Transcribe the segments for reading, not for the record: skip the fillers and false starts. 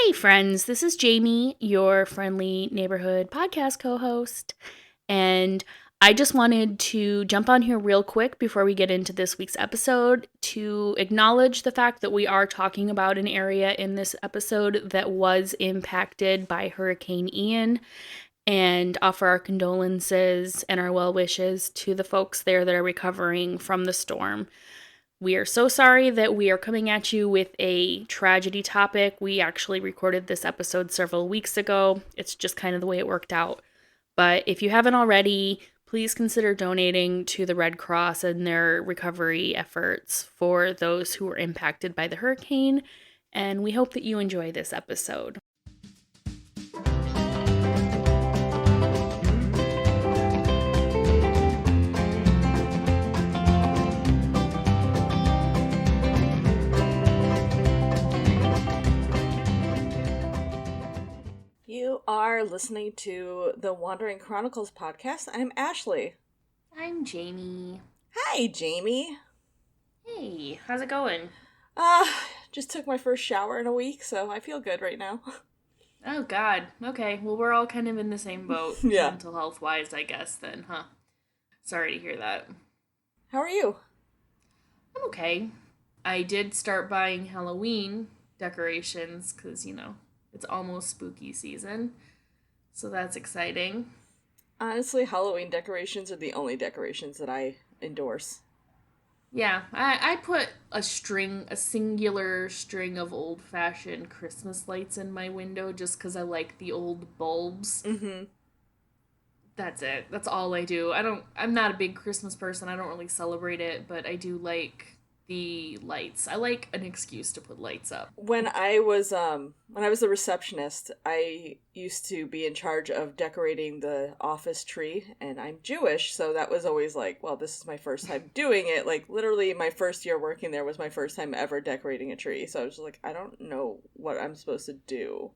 Hey friends, this is Jamie, your friendly neighborhood podcast co-host, and I just wanted to jump on here real quick before we get into this week's episode to acknowledge the fact that we are talking about an area in this episode that was impacted by Hurricane Ian, and offer our condolences and our well wishes to the folks there that are recovering from the storm. We are so sorry that we are coming at you with a tragedy topic. We actually recorded this episode several weeks ago. It's just kind of the way it worked out. But if you haven't already, please consider donating to the Red Cross and their recovery efforts for those who were impacted by the hurricane. And we hope that you enjoy this episode. You are listening to the Wandering Chronicles podcast. I'm Ashley. I'm Jamie. Hi, Jamie. Hey, how's it going? Just took my first shower in a week, so I feel good right now. Oh, God. Okay, well, we're all kind of in the same boat. Yeah. Mental health-wise, I guess, then, huh? Sorry to hear that. How are you? I'm okay. I did start buying Halloween decorations, because, it's almost spooky season, so that's exciting. Honestly, Halloween decorations are the only decorations that I endorse. Yeah, I put a singular string of old-fashioned Christmas lights in my window just because I like the old bulbs. Mm-hmm. That's it. That's all I do. I'm not a big Christmas person. I don't really celebrate it, but I do like the lights. I like an excuse to put lights up. When I was the receptionist, I used to be in charge of decorating the office tree, and I'm Jewish, so that was always like, well, this is my first time doing it. Like, literally, my first year working there was my first time ever decorating a tree, so I was just like, I don't know what I'm supposed to do.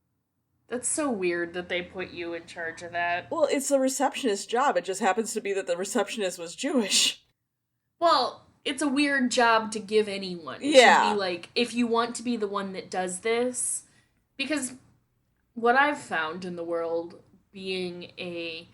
That's so weird that they put you in charge of that. Well, it's the receptionist's job. It just happens to be that the receptionist was Jewish. Well, it's a weird job to give anyone. It Yeah. should be like, if you want to be the one that does this, because what I've found in the world, being a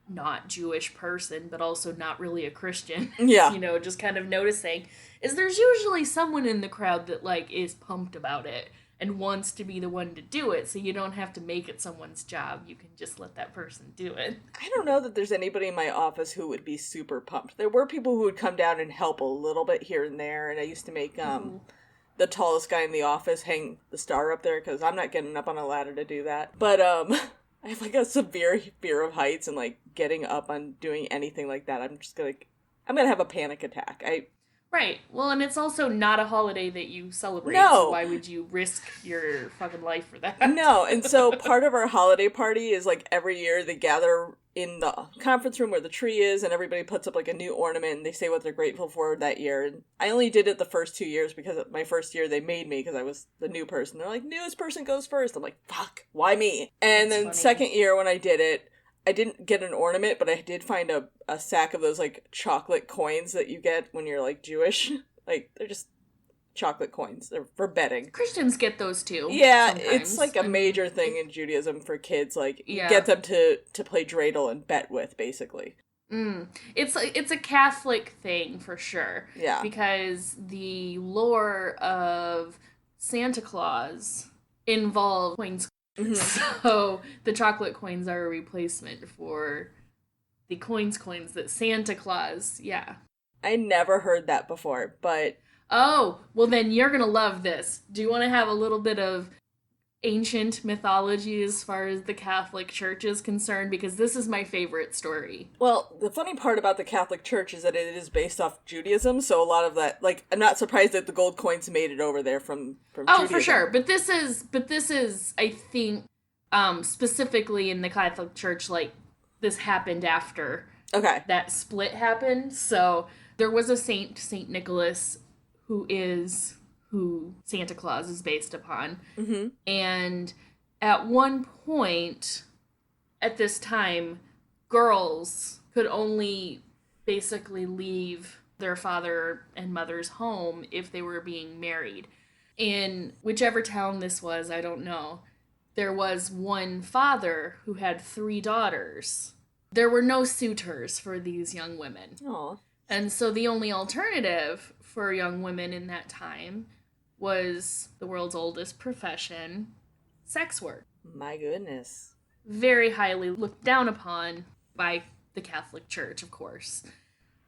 not Jewish person, but also not really a Christian, Yeah. Just kind of noticing, is there's usually someone in the crowd that, like, is pumped about it and wants to be the one to do it, so you don't have to make it someone's job. You can just let that person do it. I don't know that there's anybody in my office who would be super pumped. There were people who would come down and help a little bit here and there, and I used to make the tallest guy in the office hang the star up there, because I'm not getting up on a ladder to do that. But I have like a severe fear of heights, and like getting up on doing anything like that, I'm gonna have a panic attack. Right. Well, and it's also not a holiday that you celebrate, No. so why would you risk your fucking life for that? No, and so part of our holiday party is like every year they gather in the conference room where the tree is, and everybody puts up like a new ornament, and they say what they're grateful for that year. And I only did it the first 2 years because my first year they made me because I was the new person. They're like, newest person goes first. I'm like, fuck, why me? And That's then funny. Second year when I did it, I didn't get an ornament, but I did find a sack of those like chocolate coins that you get when you're like Jewish. Like, they're just chocolate coins. They're for betting. Christians get those too. Yeah, sometimes. it's like a major thing in Judaism for kids. Like, you Yeah. get them to play dreidel and bet with, basically. It's a Catholic thing for sure. Yeah. Because the lore of Santa Claus involves coins. Mhm. So the chocolate coins are a replacement for the coins that Santa Claus, yeah. I never heard that before, but... Oh, well then you're gonna love this. Do you want to have a little bit of ancient mythology as far as the Catholic Church is concerned? Because this is my favorite story. Well, the funny part about the Catholic Church is that it is based off Judaism, so a lot of that, like, I'm not surprised that the gold coins made it over there from Oh, Judaism. for sure. But this is, I think, specifically in the Catholic Church, like, this happened after Okay. that split happened. So there was a Saint Nicholas, who Santa Claus is based upon. Mm-hmm. And at one point, at this time, girls could only basically leave their father and mother's home if they were being married. In whichever town this was, I don't know, there was one father who had 3 daughters. There were no suitors for these young women. Aw. And so the only alternative for young women in that time was the world's oldest profession, sex work. My goodness. Very highly looked down upon by the Catholic Church, of course.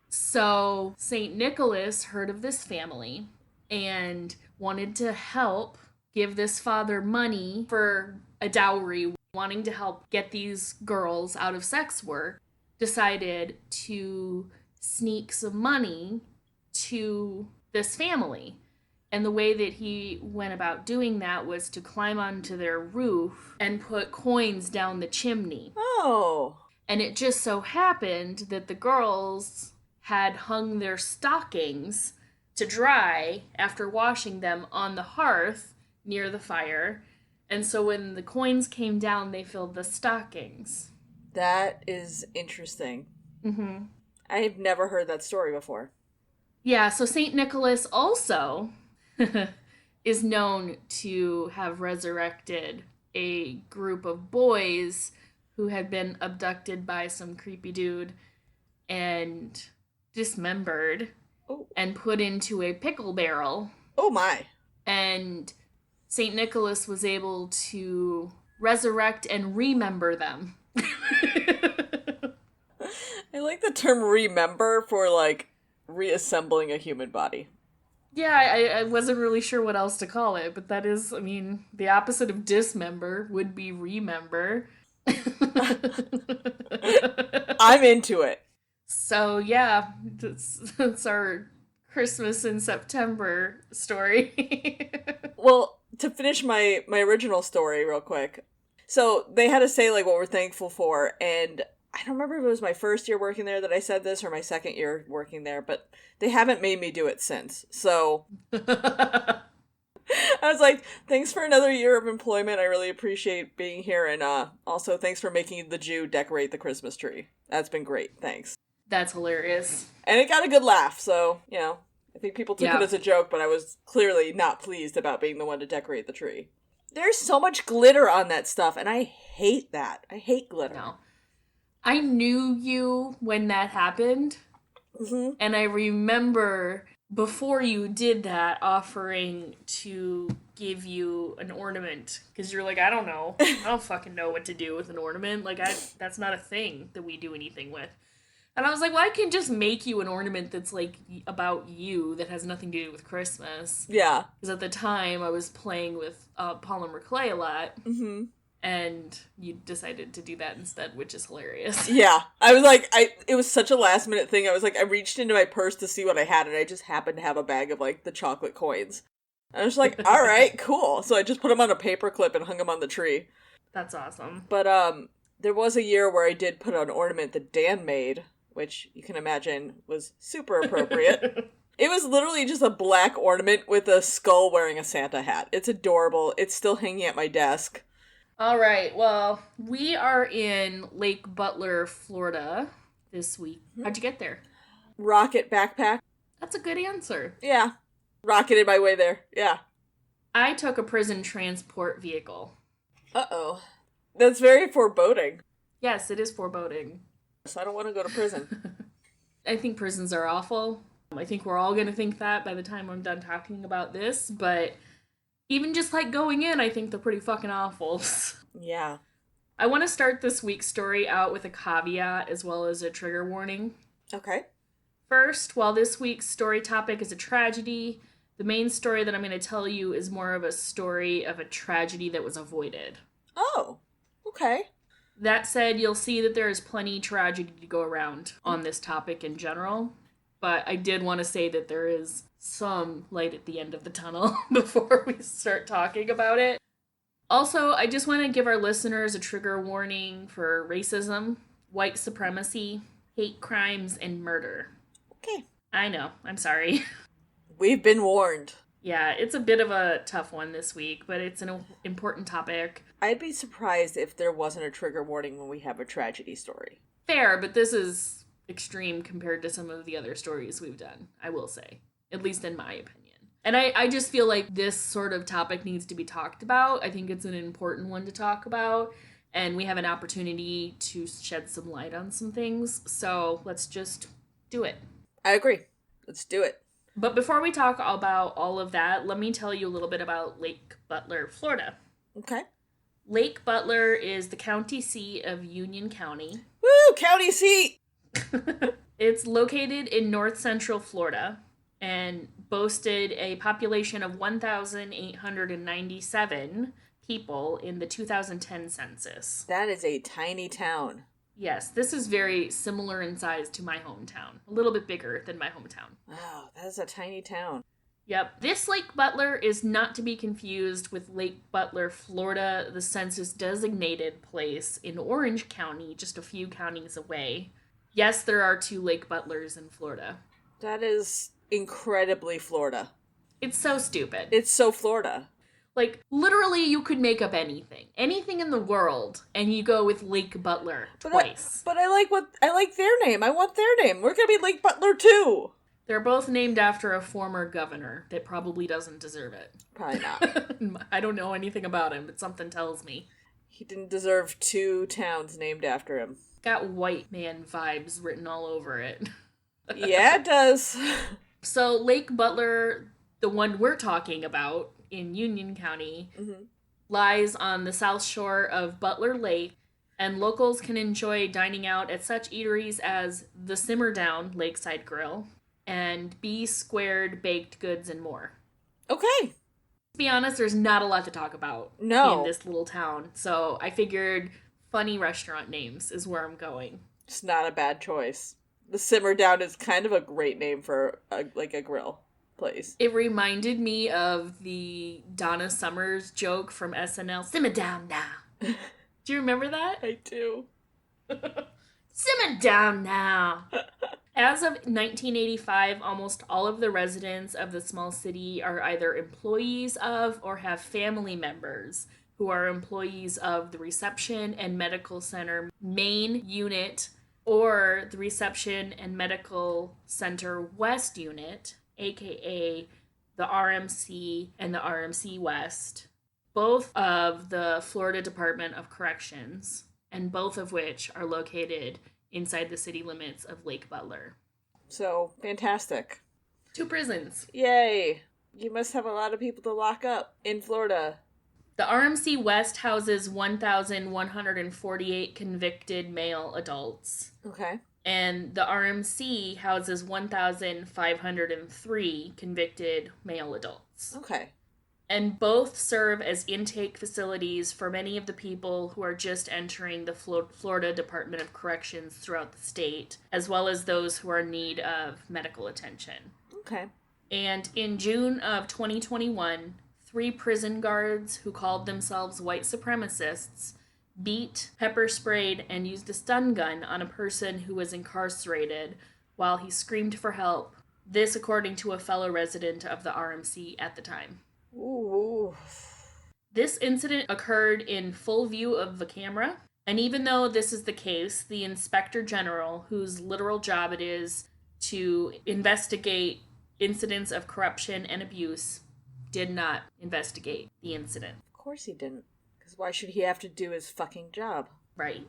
So St. Nicholas heard of this family and wanted to help give this father money for a dowry, wanting to help get these girls out of sex work, decided to sneak some money to this family. And the way that he went about doing that was to climb onto their roof and put coins down the chimney. Oh. And it just so happened that the girls had hung their stockings to dry after washing them on the hearth near the fire. And so when the coins came down, they filled the stockings. That is interesting. Mm-hmm. I've never heard that story before. Yeah, so St. Nicholas also is known to have resurrected a group of boys who had been abducted by some creepy dude and dismembered and put into a pickle barrel. Oh my. And St. Nicholas was able to resurrect and remember them. I like the term remember for, like, reassembling a human body. Yeah, I wasn't really sure what else to call it, but that is, I mean, the opposite of dismember would be remember. I'm into it. So, yeah, that's our Christmas in September story. Well, to finish my original story real quick. So they had to say, like, what we're thankful for, and I don't remember if it was my first year working there that I said this or my second year working there, but they haven't made me do it since. So I was like, thanks for another year of employment. I really appreciate being here. And also thanks for making the Jew decorate the Christmas tree. That's been great. Thanks. That's hilarious. And it got a good laugh. So, you know, I think people took it as a joke, but I was clearly not pleased about being the one to decorate the tree. There's so much glitter on that stuff, and I hate that. I hate glitter. No. I knew you when that happened, and I remember before you did that offering to give you an ornament, because you're like, I don't know. I don't fucking know what to do with an ornament. Like, that's not a thing that we do anything with. And I was like, well, I can just make you an ornament that's, like, about you that has nothing to do with Christmas. Yeah. Because at the time, I was playing with polymer clay a lot. Mm-hmm. And you decided to do that instead, which is hilarious. Yeah. I was like, it was such a last minute thing. I was like, I reached into my purse to see what I had, and I just happened to have a bag of, like, the chocolate coins. I was like, all right, cool. So I just put them on a paper clip and hung them on the tree. That's awesome. But there was a year where I did put an ornament that Dan made, which you can imagine was super appropriate. It was literally just a black ornament with a skull wearing a Santa hat. It's adorable. It's still hanging at my desk. All right, well, we are in Lake Butler, Florida this week. How'd you get there? Rocket backpack. That's a good answer. Yeah. Rocketed my way there. Yeah. I took a prison transport vehicle. Uh-oh. That's very foreboding. Yes, it is foreboding. So I don't want to go to prison. I think prisons are awful. I think we're all going to think that by the time I'm done talking about this, but even just, like, going in, I think they're pretty fucking awful. Yeah. I want to start this week's story out with a caveat as well as a trigger warning. Okay. First, while this week's story topic is a tragedy, the main story that I'm going to tell you is more of a story of a tragedy that was avoided. Oh, okay. That said, you'll see that there is plenty tragedy to go around on this topic in general, but I did want to say that there is some light at the end of the tunnel before we start talking about it. Also, I just want to give our listeners a trigger warning for racism, white supremacy, hate crimes, and murder. Okay. I know, I'm sorry. We've been warned. Yeah, it's a bit of a tough one this week, but it's an important topic. I'd be surprised if there wasn't a trigger warning when we have a tragedy story. Fair, but this is extreme compared to some of the other stories we've done, I will say. At least in my opinion. And I just feel like this sort of topic needs to be talked about. I think it's an important one to talk about. And we have an opportunity to shed some light on some things. So let's just do it. I agree. Let's do it. But before we talk about all of that, let me tell you a little bit about Lake Butler, Florida. Okay. Lake Butler is the county seat of Union County. Woo! County seat! It's located in north central Florida and boasted a population of 1,897 people in the 2010 census. That is a tiny town. Yes, this is very similar in size to my hometown. A little bit bigger than my hometown. Wow, that is a tiny town. Yep. This Lake Butler is not to be confused with Lake Butler, Florida, the census-designated place in Orange County, just a few counties away. Yes, there are 2 Lake Butlers in Florida. That is incredibly Florida. It's so stupid. It's so Florida. Like, literally, you could make up anything. Anything in the world, and you go with Lake Butler twice. But I like their name. I want their name. We're gonna be Lake Butler too. They're both named after a former governor that probably doesn't deserve it. Probably not. I don't know anything about him, but something tells me. He didn't deserve 2 towns named after him. Got white man vibes written all over it. Yeah, it does. So Lake Butler, the one we're talking about in Union County, lies on the south shore of Butler Lake, and locals can enjoy dining out at such eateries as the Simmer Down Lakeside Grill and B Squared Baked Goods and more. Okay. To be honest, there's not a lot to talk about in this little town, so I figured funny restaurant names is where I'm going. It's not a bad choice. The Simmer Down is kind of a great name for a grill place. It reminded me of the Donna Summers joke from SNL, "Simmer down now." Do you remember that? I do. Simmer down now. As of 1985, almost all of the residents of the small city are either employees of or have family members who are employees of the Reception and Medical Center Main Unit or the Reception and Medical Center West Unit, aka the RMC and the RMC West, both of the Florida Department of Corrections, and both of which are located inside the city limits of Lake Butler. So, fantastic. 2 prisons. Yay! You must have a lot of people to lock up in Florida. The RMC West houses 1,148 convicted male adults. Okay. And the RMC houses 1,503 convicted male adults. Okay. And both serve as intake facilities for many of the people who are just entering the Florida Department of Corrections throughout the state, as well as those who are in need of medical attention. Okay. And in June of 2021, 3 prison guards who called themselves white supremacists beat, pepper sprayed, and used a stun gun on a person who was incarcerated while he screamed for help. This according to a fellow resident of the RMC at the time. Ooh. This incident occurred in full view of the camera, and even though this is the case, the Inspector General, whose literal job it is to investigate incidents of corruption and abuse, did not investigate the incident. Of course he didn't. Because why should he have to do his fucking job? Right.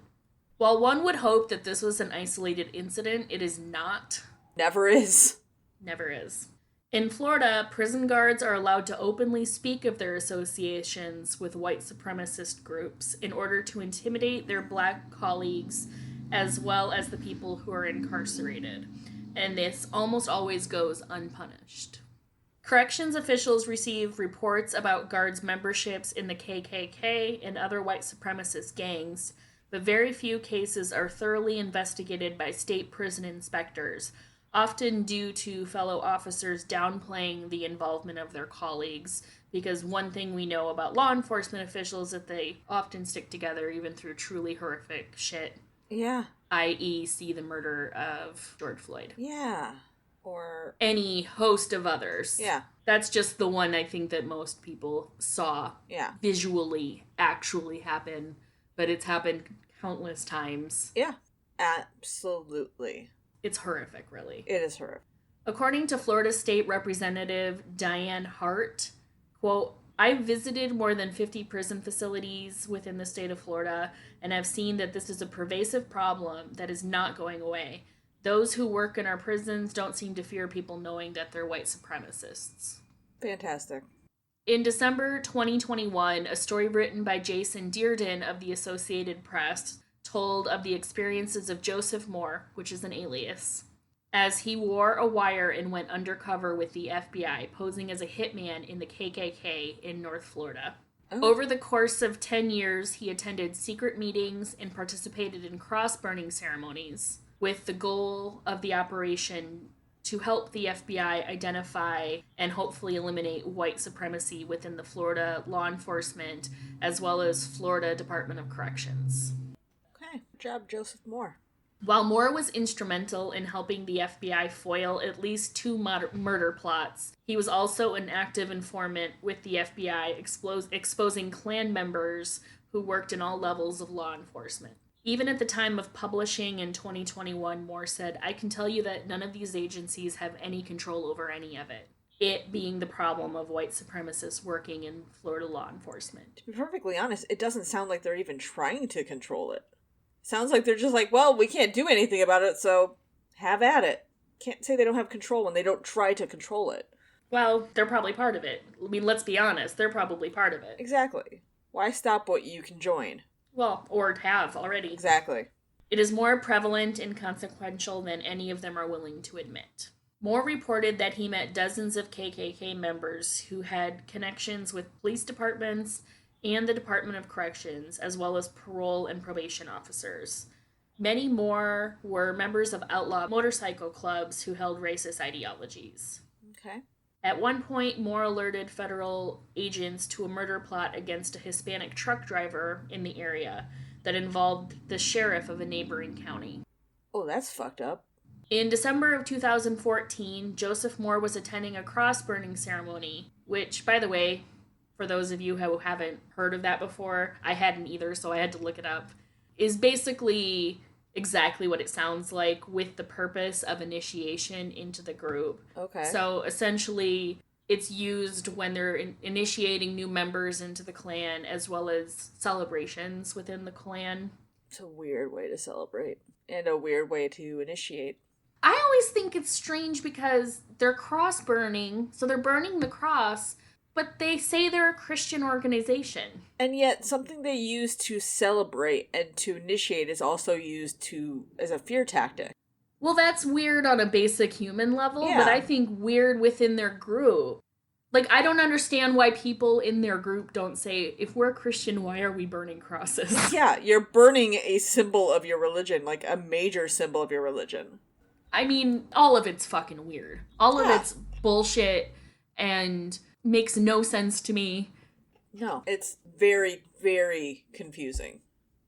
While one would hope that this was an isolated incident, it is not. Never is. Never is. In Florida, prison guards are allowed to openly speak of their associations with white supremacist groups in order to intimidate their black colleagues as well as the people who are incarcerated. And this almost always goes unpunished. Corrections officials receive reports about guards' memberships in the KKK and other white supremacist gangs, but very few cases are thoroughly investigated by state prison inspectors, often due to fellow officers downplaying the involvement of their colleagues, because one thing we know about law enforcement officials is that they often stick together even through truly horrific shit. Yeah. I.e., see the murder of George Floyd. Yeah. Or any host of others. Yeah. That's just the one I think that most people saw visually actually happen, but it's happened countless times. Yeah. Absolutely. It's horrific, really. It is horrific. According to Florida State Representative Diane Hart, quote, I visited more than 50 prison facilities within the state of Florida and have seen that this is a pervasive problem that is not going away. Those who work in our prisons don't seem to fear people knowing that they're white supremacists. Fantastic. In December 2021, a story written by Jason Dearden of the Associated Press told of the experiences of Joseph Moore, which is an alias, as he wore a wire and went undercover with the FBI, posing as a hitman in the KKK in North Florida. Oh. Over the course of 10 years, he attended secret meetings and participated in cross-burning ceremonies with the goal of the operation to help the FBI identify and hopefully eliminate white supremacy within the Florida law enforcement as well as Florida Department of Corrections. Okay, good job, Joseph Moore. While Moore was instrumental in helping the FBI foil at least 2 murder plots, he was also an active informant with the FBI, exposing Klan members who worked in all levels of law enforcement. Even at the time of publishing in 2021, Moore said, I can tell you that none of these agencies have any control over any of it. It being the problem of white supremacists working in Florida law enforcement. To be perfectly honest, it doesn't sound like they're even trying to control it. Sounds like they're just like, well, we can't do anything about it, so have at it. Can't say they don't have control when they don't try to control it. Well, they're probably part of it. I mean, let's be honest, they're probably part of it. Exactly. Why stop what you can join? Well, or have already. Exactly. It is more prevalent and consequential than any of them are willing to admit. Moore reported that he met dozens of KKK members who had connections with police departments and the Department of Corrections, as well as parole and probation officers. Many more were members of outlaw motorcycle clubs who held racist ideologies. Okay. At one point, Moore alerted federal agents to a murder plot against a Hispanic truck driver in the area that involved the sheriff of a neighboring county. Oh, that's fucked up. In December of 2014, Joseph Moore was attending a cross-burning ceremony, which, by the way, for those of you who haven't heard of that before, I hadn't either, so I had to look it up, is basically exactly what it sounds like with the purpose of initiation into the group. Okay. So essentially, it's used when they're initiating new members into the Klan, as well as celebrations within the Klan. It's a weird way to celebrate, and a weird way to initiate. I always think it's strange because they're cross-burning, so they're burning the cross, but they say they're a Christian organization. And yet, something they use to celebrate and to initiate is also used as a fear tactic. Well, that's weird on a basic human level, yeah. But I think weird within their group. Like, I don't understand why people in their group don't say, if we're Christian, why are we burning crosses? Yeah, you're burning a symbol of your religion, like a major symbol of your religion. I mean, all of it's fucking weird. All of it's bullshit and makes no sense to me. No, it's very, very confusing.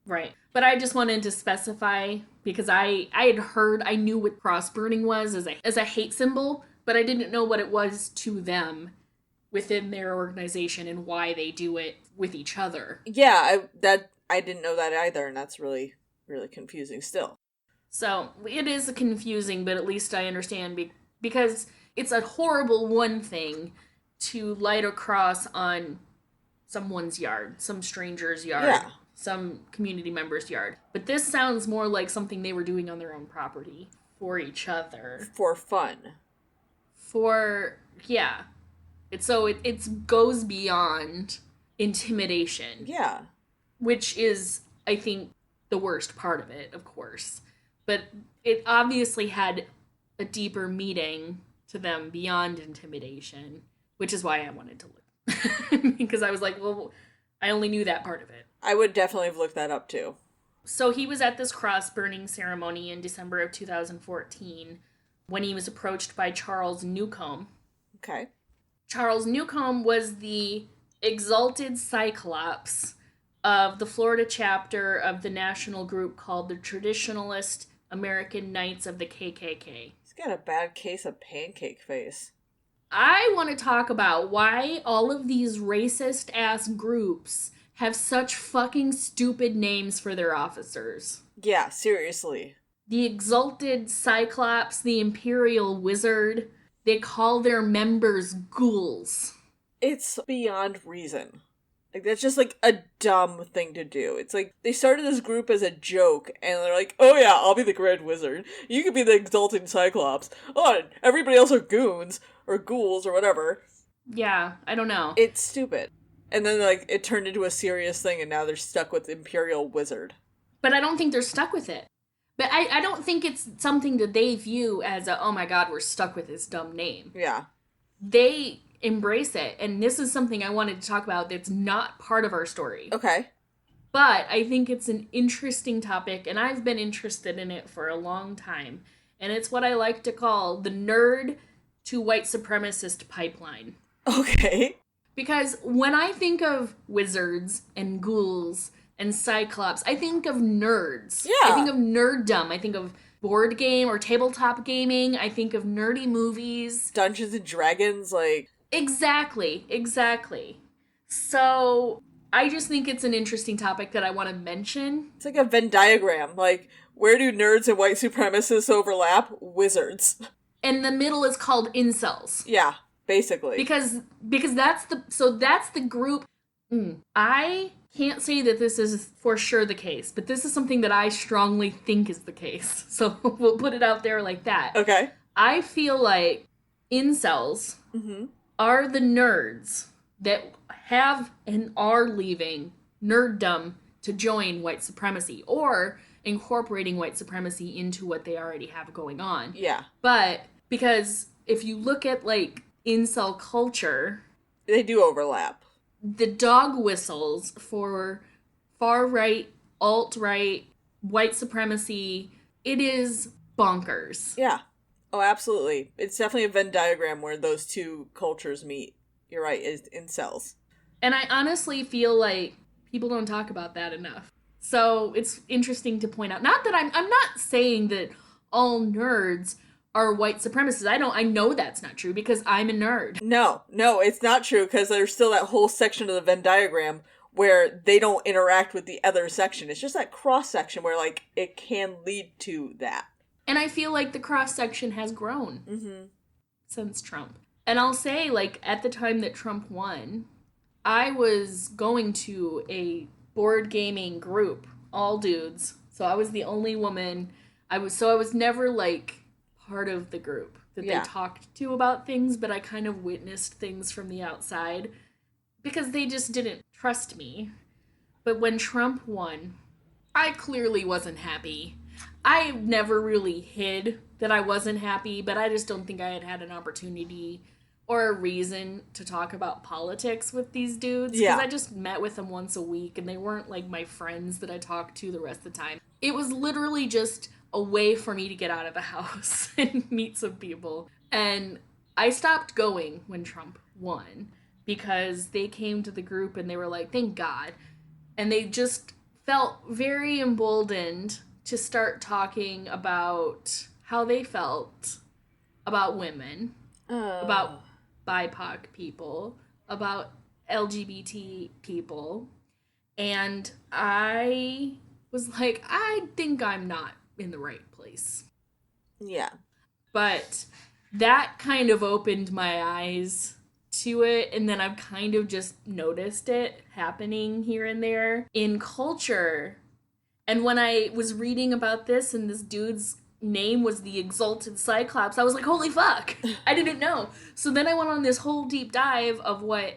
Right. But I just wanted to specify, because I knew what cross-burning was as a hate symbol, but I didn't know what it was to them within their organization and why they do it with each other. Yeah, I didn't know that either, and that's really, really confusing still. So, it is confusing, but at least I understand, because it's a horrible one thing to light a cross on someone's yard, some stranger's yard, some community member's yard. But this sounds more like something they were doing on their own property for each other. For fun. It goes beyond intimidation. Yeah. Which is, I think, the worst part of it, of course. But it obviously had a deeper meaning to them beyond intimidation, which is why I wanted to look. Because I was like, well, I only knew that part of it. I would definitely have looked that up too. So he was at this cross-burning ceremony in December of 2014 when he was approached by Charles Newcomb. Okay. Charles Newcomb was the exalted Cyclops of the Florida chapter of the national group called the Traditionalist American Knights of the KKK. He's got a bad case of pancake face. I want to talk about why all of these racist-ass groups have such fucking stupid names for their officers. Yeah, seriously. The Exalted Cyclops, the Imperial Wizard, they call their members ghouls. It's beyond reason. Like, that's just, like, a dumb thing to do. It's like, they started this group as a joke, and they're like, oh yeah, I'll be the Grand Wizard. You can be the Exalted Cyclops. Oh, and everybody else are goons, or ghouls, or whatever. Yeah, I don't know. It's stupid. And then, like, it turned into a serious thing, and now they're stuck with Imperial Wizard. But I don't think they're stuck with it. But I don't think it's something that they view as a, oh my god, we're stuck with this dumb name. Yeah. They embrace it, and this is something I wanted to talk about that's not part of our story. Okay. But I think it's an interesting topic, and I've been interested in it for a long time. And it's what I like to call the nerd to white supremacist pipeline. Okay. Because when I think of wizards and ghouls and cyclops, I think of nerds. Yeah. I think of nerddom. I think of board game or tabletop gaming. I think of nerdy movies. Dungeons and Dragons, like... Exactly. So I just think it's an interesting topic that I want to mention. It's like a Venn diagram. Like, where do nerds and white supremacists overlap? Wizards. And the middle is called incels. Yeah, basically. Because that's the group. I can't say that this is for sure the case, but this is something that I strongly think is the case. So we'll put it out there like that. Okay. I feel like incels are the nerds that have and are leaving nerddom to join white supremacy or incorporating white supremacy into what they already have going on. Yeah. But because if you look at like incel culture, they do overlap. The dog whistles for far right, alt right, white supremacy, it is bonkers. Yeah. Oh, absolutely. It's definitely a Venn diagram where those two cultures meet. You're right, is incels. And I honestly feel like people don't talk about that enough. So it's interesting to point out. Not that I'm not saying that all nerds are white supremacists. I know that's not true because I'm a nerd. No, it's not true because there's still that whole section of the Venn diagram where they don't interact with the other section. It's just that cross section where, like, it can lead to that. And I feel like the cross section has grown since Trump. And I'll say, like, at the time that Trump won, I was going to a board gaming group, all dudes. So I was the only woman. I was never, like, part of the group that they talked to about things, but I kind of witnessed things from the outside because they just didn't trust me. But when Trump won, I clearly wasn't happy. I never really hid that I wasn't happy, but I just don't think I had an opportunity or a reason to talk about politics with these dudes. Because I just met with them once a week, and they weren't, like, my friends that I talked to the rest of the time. It was literally just a way for me to get out of the house and meet some people. And I stopped going when Trump won because they came to the group and they were like, thank God. And they just felt very emboldened to start talking about how they felt about women, about BIPOC people, about LGBT people. And I was like, I think I'm not in the right place. Yeah. But that kind of opened my eyes to it, and then I've kind of just noticed it happening here and there in culture. And when I was reading about this and this dude's name was the Exalted Cyclops, I was like, holy fuck, I didn't know. So then I went on this whole deep dive of what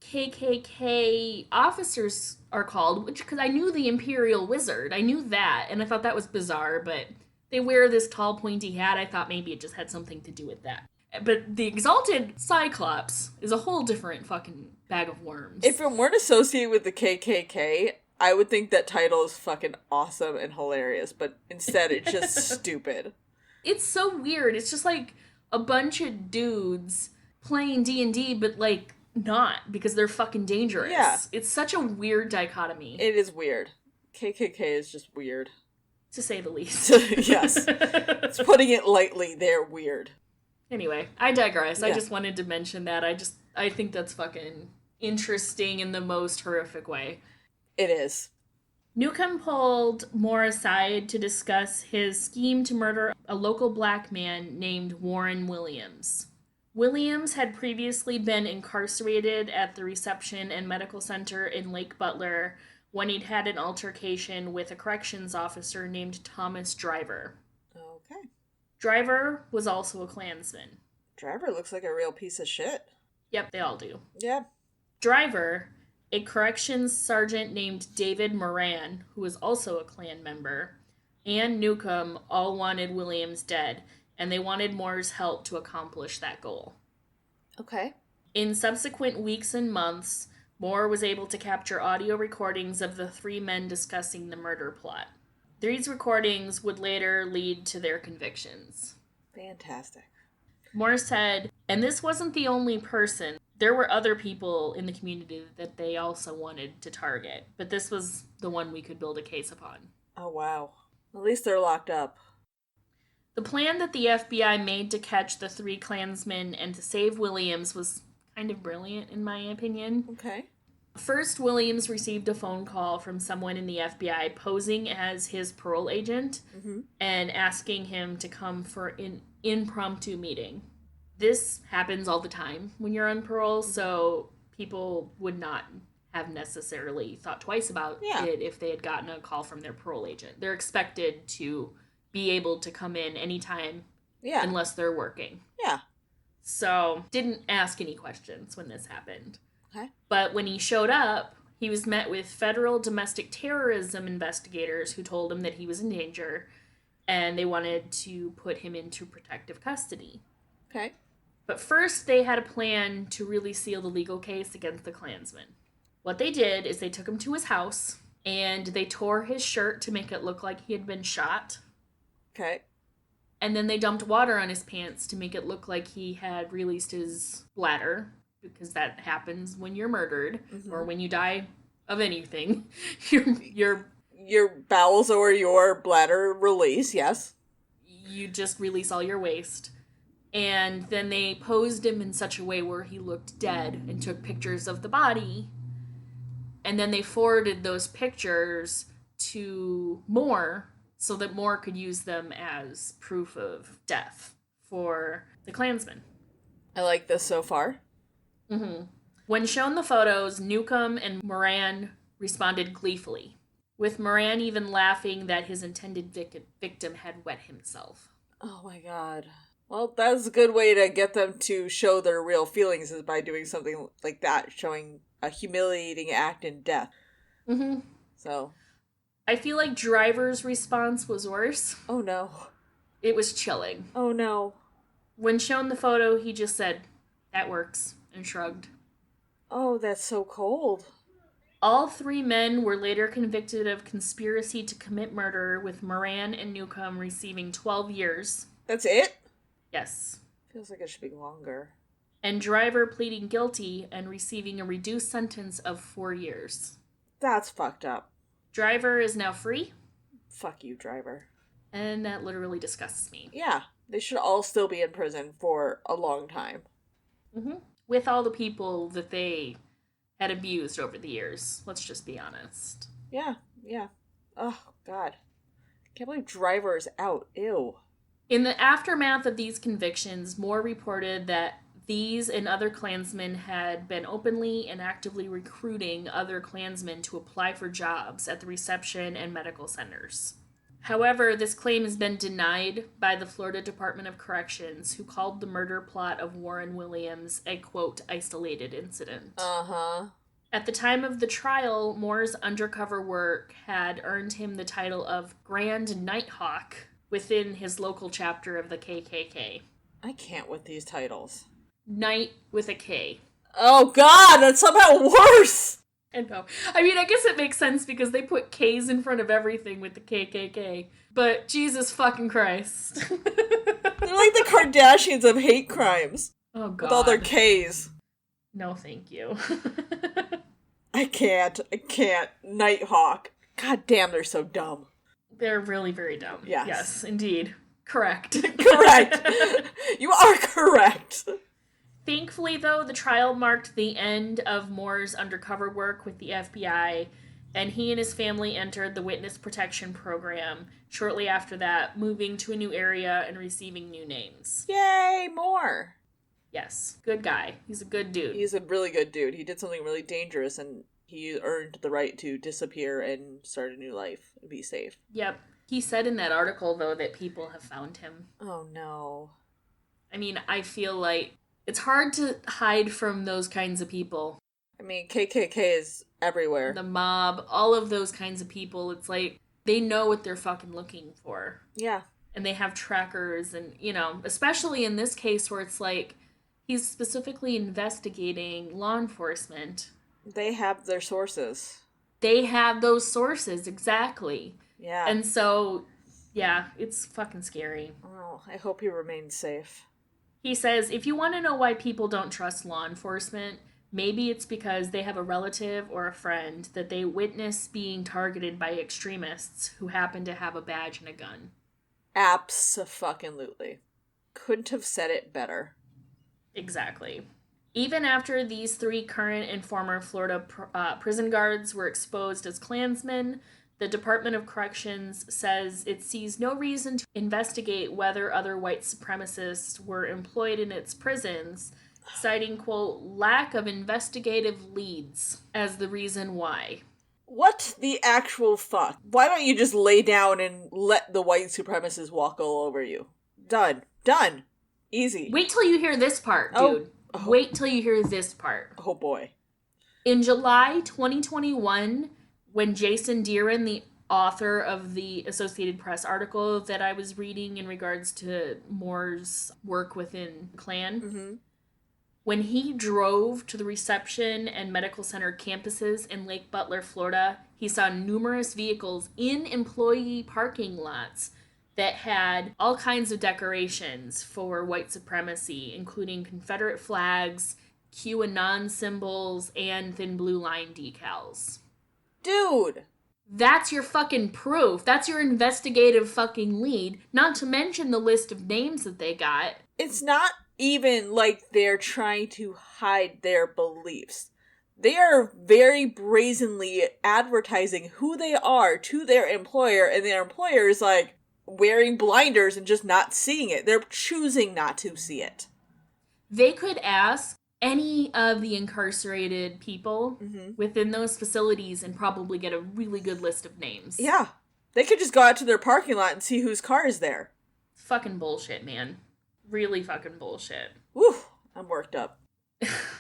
KKK officers are called, which, because I knew the Imperial Wizard, I knew that, and I thought that was bizarre, but they wear this tall pointy hat. I thought maybe it just had something to do with that. But the Exalted Cyclops is a whole different fucking bag of worms. If it weren't associated with the KKK, I would think that title is fucking awesome and hilarious, but instead it's just stupid. It's so weird. It's just like a bunch of dudes playing D&D, but like not, because they're fucking dangerous. Yeah. It's such a weird dichotomy. It is weird. KKK is just weird. To say the least. Yes. It's putting it lightly, they're weird. Anyway, I digress. Yeah. I just wanted to mention that. I think that's fucking interesting in the most horrific way. It is. Newcomb pulled Moore aside to discuss his scheme to murder a local black man named Warren Williams. Williams had previously been incarcerated at the reception and medical center in Lake Butler when he'd had an altercation with a corrections officer named Thomas Driver. Okay. Driver was also a Klansman. Driver looks like a real piece of shit. Yep, they all do. Yeah. Driver, a corrections sergeant named David Moran, who was also a Klan member, and Newcomb all wanted Williams dead, and they wanted Moore's help to accomplish that goal. Okay. In subsequent weeks and months, Moore was able to capture audio recordings of the three men discussing the murder plot. These recordings would later lead to their convictions. Fantastic. Moore said, and this wasn't the only person. There were other people in the community that they also wanted to target, but this was the one we could build a case upon. Oh, wow. At least they're locked up. The plan that the FBI made to catch the three Klansmen and to save Williams was kind of brilliant, in my opinion. Okay. First, Williams received a phone call from someone in the FBI posing as his parole agent and asking him to come for an impromptu meeting. This happens all the time when you're on parole, so people would not have necessarily thought twice about it if they had gotten a call from their parole agent. They're expected to be able to come in anytime unless they're working. Yeah. So, didn't ask any questions when this happened. Okay. But when he showed up, he was met with federal domestic terrorism investigators who told him that he was in danger and they wanted to put him into protective custody. Okay. But first, they had a plan to really seal the legal case against the Klansmen. What they did is they took him to his house and they tore his shirt to make it look like he had been shot. Okay. And then they dumped water on his pants to make it look like he had released his bladder, because that happens when you're murdered or when you die of anything. Your bowels or your bladder release, yes. You just release all your waste. And then they posed him in such a way where he looked dead and took pictures of the body. And then they forwarded those pictures to Moore so that Moore could use them as proof of death for the Klansmen. I like this so far. When shown the photos, Newcomb and Moran responded gleefully, with Moran even laughing that his intended victim had wet himself. Oh my god. Well, that's a good way to get them to show their real feelings, is by doing something like that, showing a humiliating act in death. So. I feel like Driver's response was worse. Oh no. It was chilling. Oh no. When shown the photo, he just said, "That works," and shrugged. Oh, that's so cold. All three men were later convicted of conspiracy to commit murder, with Moran and Newcomb receiving 12 years. That's it? Yes. Feels like it should be longer. And Driver pleading guilty and receiving a reduced sentence of 4 years. That's fucked up. Driver is now free. Fuck you, Driver. And that literally disgusts me. Yeah, they should all still be in prison for a long time. With all the people that they had abused over the years. Let's just be honest. Yeah. Oh, God. Can't believe Driver is out. Ew. In the aftermath of these convictions, Moore reported that these and other Klansmen had been openly and actively recruiting other Klansmen to apply for jobs at the reception and medical centers. However, this claim has been denied by the Florida Department of Corrections, who called the murder plot of Warren Williams a, quote, isolated incident. At the time of the trial, Moore's undercover work had earned him the title of Grand Nighthawk within his local chapter of the KKK. I can't with these titles. Night with a K. Oh God, that's somehow worse! I know. I mean, I guess it makes sense because they put K's in front of everything with the KKK. But Jesus fucking Christ. They're like the Kardashians of hate crimes. Oh God. With all their K's. No, thank you. I can't. Nighthawk. God damn, they're so dumb. They're really very dumb. Yes. Yes, indeed. Correct. Correct. You are correct. Thankfully, though, the trial marked the end of Moore's undercover work with the FBI, And he and his family entered the witness protection program shortly after that, moving to a new area and receiving new names. Yay, more! Yes, good guy. He's a good dude. He's a really good dude. He did something really dangerous, and he earned the right to disappear and start a new life and be safe. Yep. He said in that article, though, that people have found him. Oh, no. I mean, I feel like it's hard to hide from those kinds of people. I mean, KKK is everywhere. The mob, all of those kinds of people. It's like, they know what they're fucking looking for. Yeah. And they have trackers and, you know, especially in this case where it's like, he's specifically investigating law enforcement. They have their sources. They have those sources, exactly. Yeah. And so, yeah, it's fucking scary. Oh, I hope he remains safe. He says, if you want to know why people don't trust law enforcement, maybe it's because they have a relative or a friend that they witness being targeted by extremists who happen to have a badge and a gun. Abso-fucking-lutely. Couldn't have said it better. Exactly. Even after these 3 current and former Florida prison guards were exposed as Klansmen, the Department of Corrections says it sees no reason to investigate whether other white supremacists were employed in its prisons, citing, quote, lack of investigative leads as the reason why. What the actual fuck? Why don't you just lay down and let the white supremacists walk all over you? Done. Done. Easy. Wait till you hear this part, dude. Oh. Wait till you hear this part. Oh boy. In July 2021, when Jason Deeren, the author of the Associated Press article that I was reading in regards to Moore's work within Klan, when he drove to the reception and medical center campuses in Lake Butler, Florida, he saw numerous vehicles in employee parking lots that had all kinds of decorations for white supremacy, including Confederate flags, QAnon symbols, and thin blue line decals. Dude! That's your fucking proof. That's your investigative fucking lead. Not to mention the list of names that they got. It's not even like they're trying to hide their beliefs. They are very brazenly advertising who they are to their employer, and their employer is like wearing blinders and just not seeing it. They're choosing not to see it. They could ask any of the incarcerated people within those facilities and probably get a really good list of names. Yeah. They could just go out to their parking lot and see whose car is there. Fucking bullshit, man. Really fucking bullshit. Woo! I'm worked up.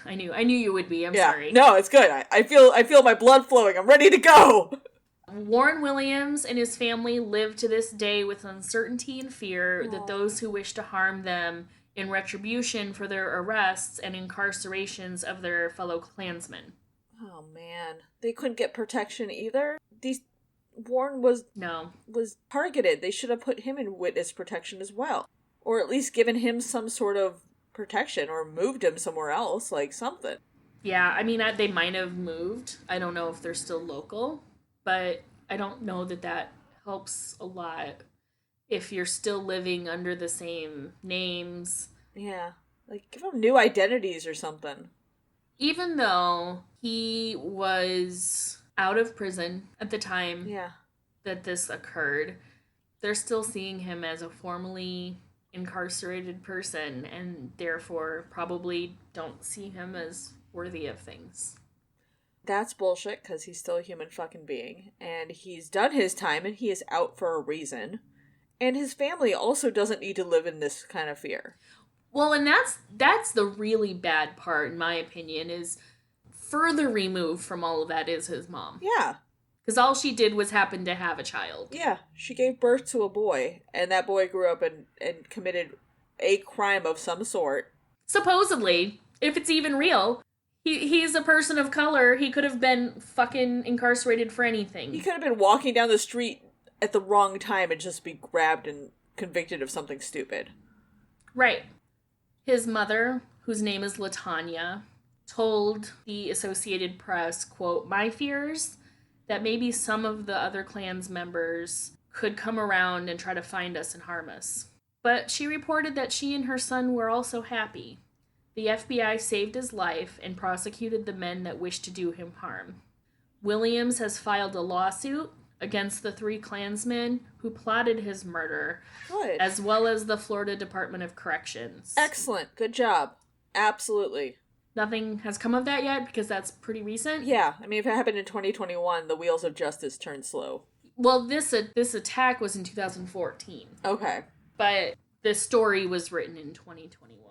I knew you would be. I'm sorry. No, it's good. I feel my blood flowing. I'm ready to go. Warren Williams and his family live to this day with uncertainty and fear that those who wish to harm them in retribution for their arrests and incarcerations of their fellow Klansmen. Oh man, they couldn't get protection either. Warren was targeted. They should have put him in witness protection as well, or at least given him some sort of protection, or moved him somewhere else, like something. Yeah, I mean, they might have moved. I don't know if they're still local, but I don't know that helps a lot if you're still living under the same names. Yeah, like give them new identities or something. Even though he was out of prison at the time that this occurred, they're still seeing him as a formerly incarcerated person and therefore probably don't see him as worthy of things. That's bullshit, because he's still a human fucking being, and he's done his time, and he is out for a reason. And his family also doesn't need to live in this kind of fear. Well, and that's the really bad part, in my opinion, is further removed from all of that is his mom. Yeah. Because all she did was happen to have a child. Yeah, she gave birth to a boy, and that boy grew up and committed a crime of some sort. Supposedly, if it's even real. He's a person of color. He could have been fucking incarcerated for anything. He could have been walking down the street at the wrong time and just be grabbed and convicted of something stupid. Right. His mother, whose name is LaTanya, told the Associated Press, quote, "My fears that maybe some of the other Klan's members could come around and try to find us and harm us." But she reported that she and her son were also happy. The FBI saved his life and prosecuted the men that wished to do him harm. Williams has filed a lawsuit against the 3 Klansmen who plotted his murder, Good. as well as the Florida Department of Corrections. Excellent. Good job. Absolutely. Nothing has come of that yet because that's pretty recent. Yeah, I mean, if it happened in 2021, the wheels of justice turned slow. Well, this attack was in 2014. Okay. But the story was written in 2021.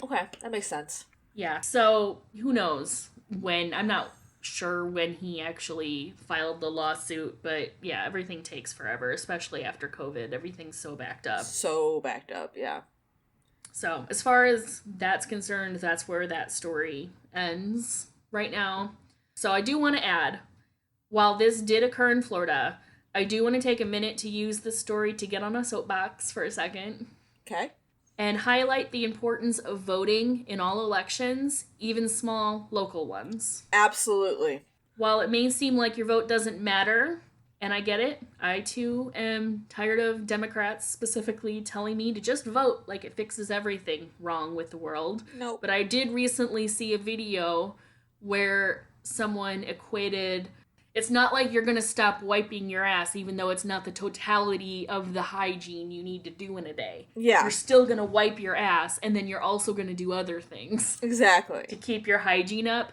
Okay, that makes sense. Yeah, so who knows when. I'm not sure when he actually filed the lawsuit, but yeah, everything takes forever, especially after COVID. Everything's so backed up. So backed up, yeah. So, as far as that's concerned, that's where that story ends right now. So, I do want to add, while this did occur in Florida, I do want to take a minute to use this story to get on a soapbox for a second. Okay. And highlight the importance of voting in all elections, even small local ones. Absolutely. While it may seem like your vote doesn't matter, and I get it, I too am tired of Democrats specifically telling me to just vote like it fixes everything wrong with the world. Nope. But I did recently see a video where someone equated, it's not like you're going to stop wiping your ass, even though it's not the totality of the hygiene you need to do in a day. Yeah. You're still going to wipe your ass, and then you're also going to do other things. Exactly. To keep your hygiene up.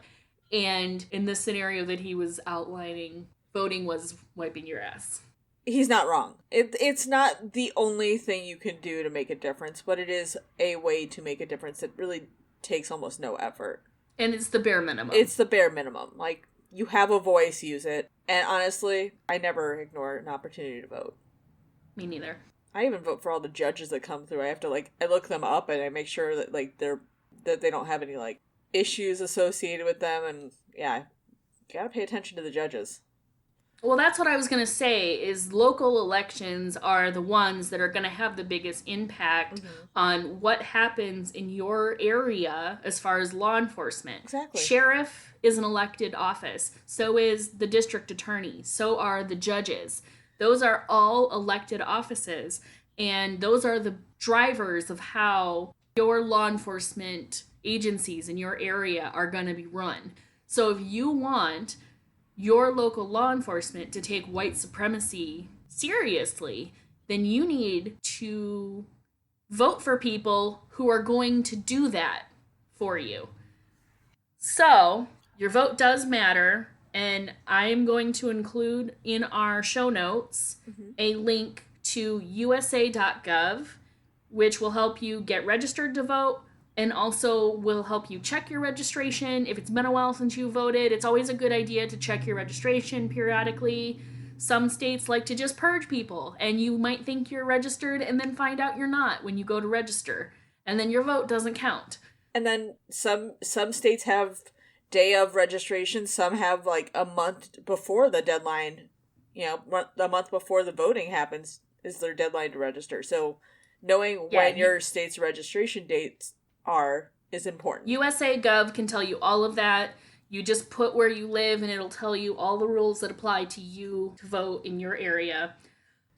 And in the scenario that he was outlining, voting was wiping your ass. He's not wrong. It's not the only thing you can do to make a difference, but it is a way to make a difference that really takes almost no effort. And it's the bare minimum. It's the bare minimum. Like, you have a voice, use it. And honestly, I never ignore an opportunity to vote. Me neither. I even vote for all the judges that come through. I have to, I look them up and I make sure that, that they don't have any, issues associated with them. And, yeah, you gotta pay attention to the judges. Well, that's what I was going to say, is local elections are the ones that are going to have the biggest impact on what happens in your area as far as law enforcement. Exactly. Sheriff is an elected office. So is the district attorney. So are the judges. Those are all elected offices. And those are the drivers of how your law enforcement agencies in your area are going to be run. So if you want your local law enforcement to take white supremacy seriously, then you need to vote for people who are going to do that for you. So, your vote does matter, and I am going to include in our show notes a link to usa.gov, which will help you get registered to vote, and also will help you check your registration. If it's been a while since you voted, it's always a good idea to check your registration periodically. Some states like to just purge people, and you might think you're registered and then find out you're not when you go to register. And then your vote doesn't count. And then some states have day of registration. Some have a month before the deadline, a month before the voting happens is their deadline to register. So knowing when your state's registration dates is important. USA Gov can tell you all of that. You just put where you live and it'll tell you all the rules that apply to you to vote in your area.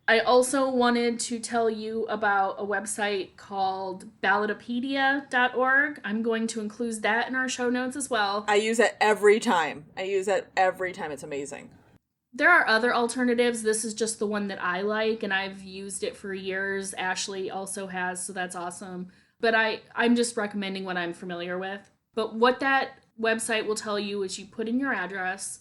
I also wanted to tell you about a website called ballotopedia.org. I'm going to include that in our show notes as well. I use that every time. It's amazing. There are other alternatives. This is just the one that I like, and I've used it for years. Ashley also has, so that's awesome. But I'm just recommending what I'm familiar with. But what that website will tell you is you put in your address,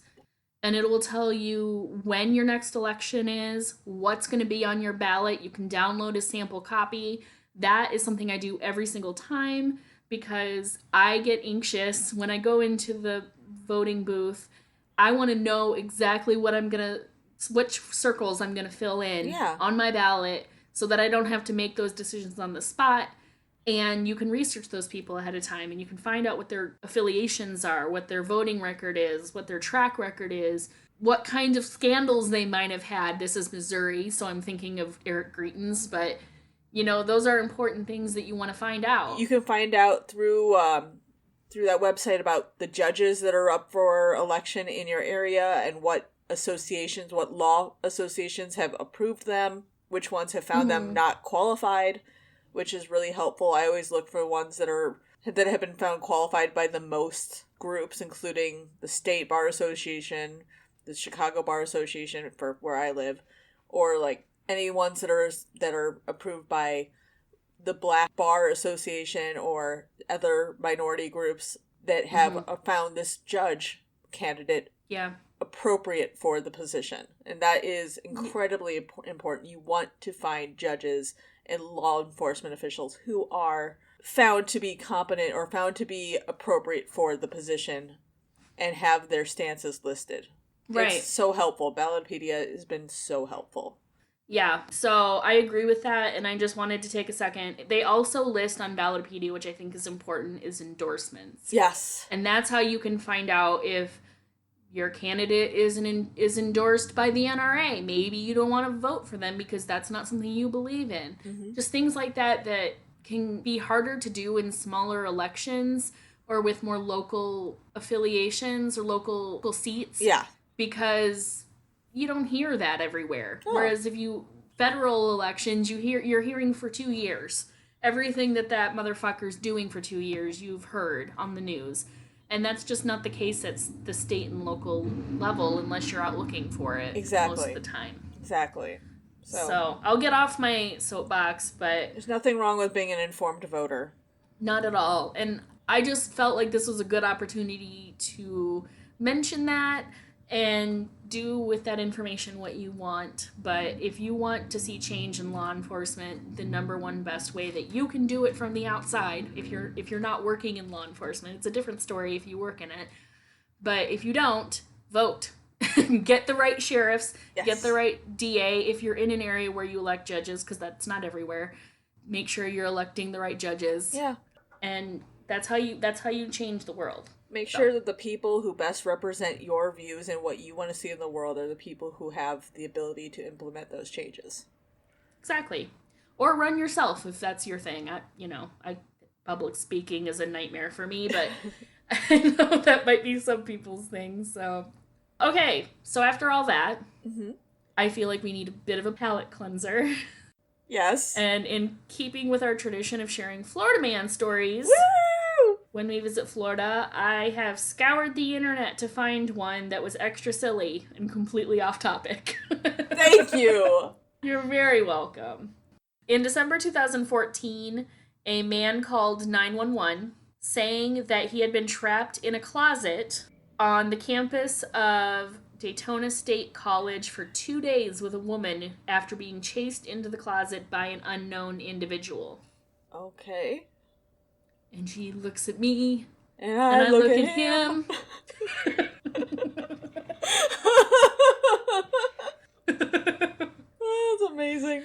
and it will tell you when your next election is, what's going to be on your ballot. You can download a sample copy. That is something I do every single time because I get anxious when I go into the voting booth. I want to know exactly which circles I'm going to fill in on my ballot so that I don't have to make those decisions on the spot. And you can research those people ahead of time, and you can find out what their affiliations are, what their voting record is, what their track record is, what kind of scandals they might have had. This is Missouri, so I'm thinking of Eric Greitens, but, those are important things that you want to find out. You can find out through that website about the judges that are up for election in your area and what law associations have approved them, which ones have found them not qualified, which is really helpful. I always look for ones that have been found qualified by the most groups, including the State Bar Association, the Chicago Bar Association for where I live, or like any ones that are approved by the Black Bar Association or other minority groups that have found this judge candidate appropriate for the position. And that is incredibly important. You want to find judges and law enforcement officials who are found to be competent or found to be appropriate for the position and have their stances listed. Right. It's so helpful. Ballotpedia has been so helpful. Yeah, so I agree with that, and I just wanted to take a second. They also list on Ballotpedia, which I think is important, is endorsements. Yes. And that's how you can find out if your candidate is endorsed by the NRA. Maybe you don't want to vote for them because that's not something you believe in. Mm-hmm. Just things like that can be harder to do in smaller elections or with more local affiliations or local seats. Yeah. Because you don't hear that everywhere. Oh. Whereas if federal elections, you're hearing for 2 years. Everything that motherfucker's doing for 2 years, you've heard on the news. And that's just not the case at the state and local level unless you're out looking for it most of the time. Exactly. So I'll get off my soapbox, but... There's nothing wrong with being an informed voter. Not at all. And I just felt like this was a good opportunity to mention that and do with that information what you want. But if you want to see change in law enforcement, the number one best way that you can do it from the outside, if you're not working in law enforcement, it's a different story if you work in it. But if you don't, vote. Get the right sheriffs, get the right DA. If you're in an area where you elect judges, because that's not everywhere, make sure you're electing the right judges. Yeah. And that's how you change the world. Make sure that the people who best represent your views and what you want to see in the world are the people who have the ability to implement those changes. Exactly. Or run yourself if that's your thing. Public speaking is a nightmare for me, but I know that might be some people's thing. So, okay. So after all that, I feel like we need a bit of a palate cleanser. Yes. And in keeping with our tradition of sharing Florida man stories... Woo! When we visit Florida, I have scoured the internet to find one that was extra silly and completely off topic. Thank you! You're very welcome. In December 2014, a man called 911 saying that he had been trapped in a closet on the campus of Daytona State College for 2 days with a woman after being chased into the closet by an unknown individual. Okay. And she looks at me, and I look at him. Oh, that's amazing.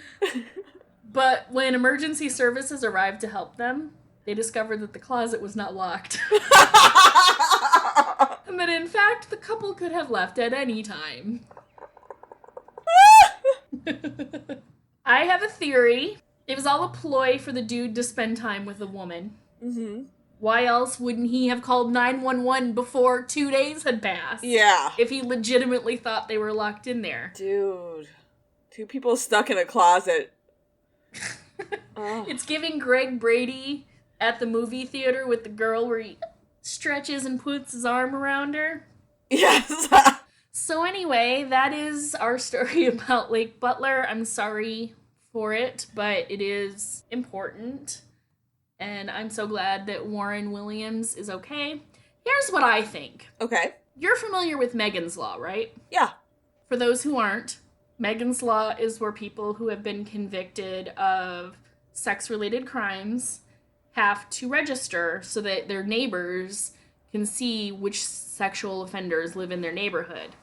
But when emergency services arrived to help them, they discovered that the closet was not locked. And that, in fact, the couple could have left at any time. I have a theory. It was all a ploy for the dude to spend time with the woman. Mm-hmm. Why else wouldn't he have called 911 before 2 days had passed? Yeah. If he legitimately thought they were locked in there. Dude. 2 people stuck in a closet. It's giving Greg Brady at the movie theater with the girl where he stretches and puts his arm around her. Yes. So anyway, that is our story about Lake Butler. I'm sorry for it, but it is important. And I'm so glad that Warren Williams is okay. Here's what I think. Okay. You're familiar with Megan's Law, right? Yeah. For those who aren't, Megan's Law is where people who have been convicted of sex-related crimes have to register so that their neighbors can see which sexual offenders live in their neighborhood.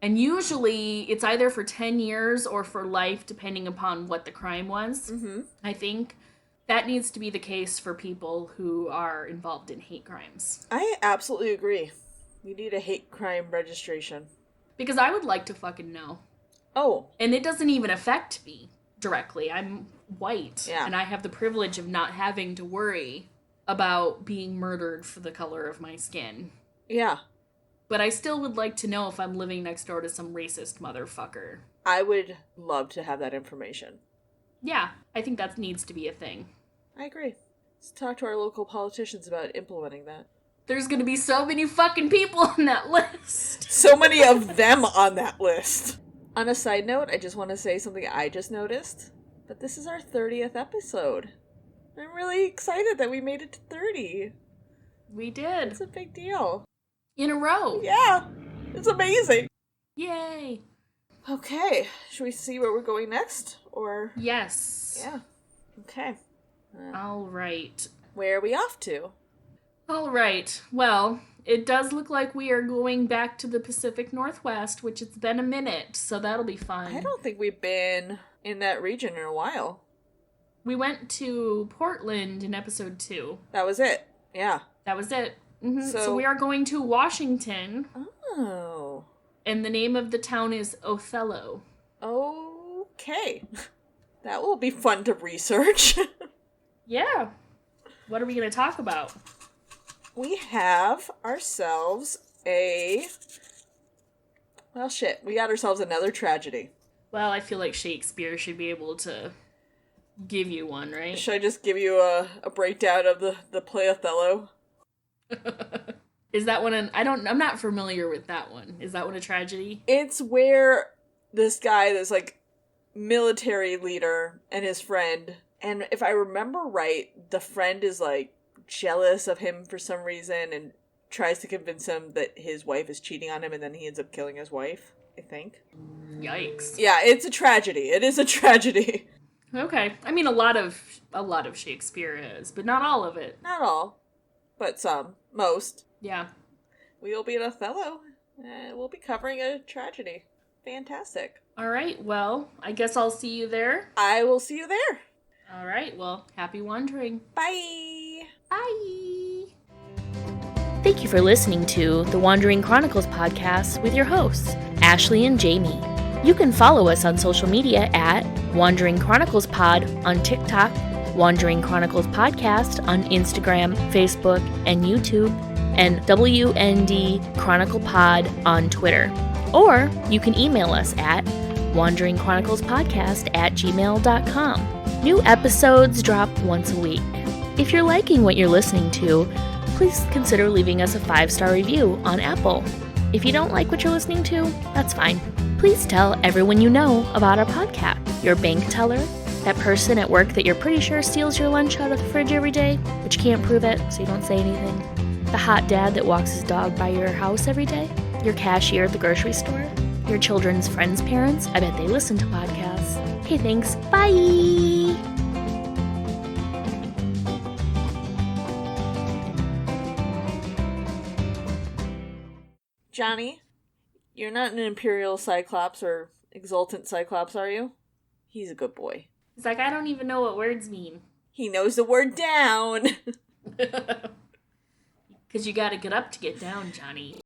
And usually it's either for 10 years or for life, depending upon what the crime was. Mm-hmm. I think that needs to be the case for people who are involved in hate crimes. I absolutely agree. We need a hate crime registration. Because I would like to fucking know. Oh. And it doesn't even affect me directly. I'm white. Yeah. And I have the privilege of not having to worry about being murdered for the color of my skin. Yeah. But I still would like to know if I'm living next door to some racist motherfucker. I would love to have that information. Yeah, I think that needs to be a thing. I agree. Let's talk to our local politicians about implementing that. There's gonna be so many fucking people on that list. So many of them on that list. On a side note, I just want to say something I just noticed. But this is our 30th episode. I'm really excited that we made it to 30. We did. It's a big deal. In a row. Yeah. It's amazing. Yay. Okay. Should we see where we're going next? Or... Yes. Yeah. Okay. All right. Where are we off to? All right. Well, it does look like we are going back to the Pacific Northwest, which it's been a minute, so that'll be fun. I don't think we've been in that region in a while. We went to Portland in episode 2. That was it. Yeah. That was it. Mm-hmm. So So we are going to Washington. Oh. And the name of the town is Othello. Okay. That will be fun to research. Yeah. What are we going to talk about? We have ourselves we got ourselves another tragedy. Well, I feel like Shakespeare should be able to give you one, right? Should I just give you a breakdown of the play Othello? Is that one I'm not familiar with that one. Is that one a tragedy? It's where this guy, this like military leader and his friend, and if I remember right, the friend is like jealous of him for some reason and tries to convince him that his wife is cheating on him, and then he ends up killing his wife, I think. Yikes. Yeah, it's a tragedy. It is a tragedy. Okay. I mean, a lot of Shakespeare is, but not all of it. Not all, but some. Most. Yeah. We will be at Othello, and we'll be covering a tragedy. Fantastic. All right. Well, I guess I'll see you there. I will see you there. All right. Well, happy wandering. Bye. Bye. Thank you for listening to the Wandering Chronicles podcast with your hosts, Ashley and Jamie. You can follow us on social media at Wandering Chronicles Pod on TikTok, Wandering Chronicles Podcast on Instagram, Facebook, and YouTube, and WND Chronicle Pod on Twitter. Or you can email us at wanderingchroniclespodcast@gmail.com. New episodes drop once a week. If you're liking what you're listening to, please consider leaving us a 5-star review on Apple. If you don't like what you're listening to, that's fine. Please tell everyone you know about our podcast. Your bank teller, that person at work that you're pretty sure steals your lunch out of the fridge every day, but you can't prove it, so you don't say anything. The hot dad that walks his dog by your house every day. Your cashier at the grocery store. Your children's friends' parents. I bet they listen to podcasts. Okay, thanks. Bye! Johnny, you're not an Imperial Cyclops or Exultant Cyclops, are you? He's a good boy. It's like, I don't even know what words mean. He knows the word down. Because you gotta get up to get down, Johnny.